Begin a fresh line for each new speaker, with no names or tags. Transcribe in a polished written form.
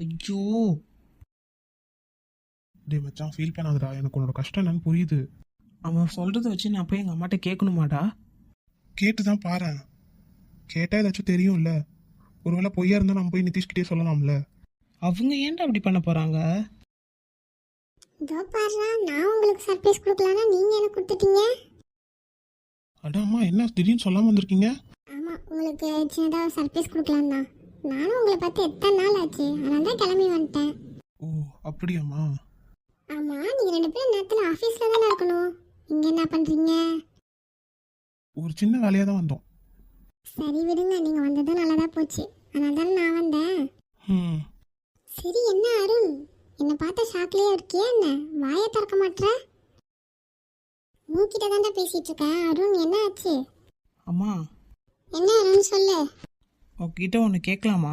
ஐயோ!
டேய் மச்சான், ஃபீல் பண்ணாதடா. எனக்கு உன்னோட கஷ்டம் என்னன்னு புரியுது.
அவன் சொல்கிறத வச்சு நான் போய் எங்கள் அம்மாட்ட கேட்கணுமாடா?
கேட்டு தான் பாரேன். கேட்டால் ஏதாச்சும் தெரியும்ல. ஒருவேளை பொய்யா இருந்தால் நம்ம போய் நிதிஷ்கிட்டே சொல்லலாம்ல.
அவங்க ஏன்டா அப்படி பண்ண போகிறாங்க?
இதோ பாருடா, நான் உங்களுக்கு சர்ப்ரைஸ் கொடுக்கலான்னா நீங்கள் எனக்கு கொடுத்துட்டீங்க.
அட அம்மா, என்ன திடீர்னு சொல்லாமல் வந்திருக்கீங்க?
ஆமாம், உங்களுக்கு சின்னதாக சர்ப்ரைஸ் கொடுக்கலாம் தான். நானும் உங்களை பார்த்து எத்தனை நாள் ஆச்சு, அதனால தான் கிளம்பி வந்துட்டேன்.
ஓ அப்படியாம்மா?
ஆமாம், நீங்கள் 2 பேரும் நேரத்தில் ஆஃபீஸில் தானே இருக்கணும். இங்கே என்ன பண்ணுறீங்க?
ஒரு சின்ன வேலையாக தான் வந்தோம்.
சரி விடுங்க, நீங்கள் வந்ததும் நல்லதாக போச்சு. அதனால தானே நான் வந்தேன்.
ம்.
சரி, என்ன அருண், என்னை பார்த்த ஷாக்லேயே இருக்கியா என்ன? வாயை திறக்க மாட்டேற? உன்கிட்ட தான்டா பேசிகிட்டு இருக்கேன். அருண், என்ன ஆச்சு?
அம்மா,
என்ன அருண், சொல்லு.
உங்ககிட்ட ஒன்று கேட்கலாமா?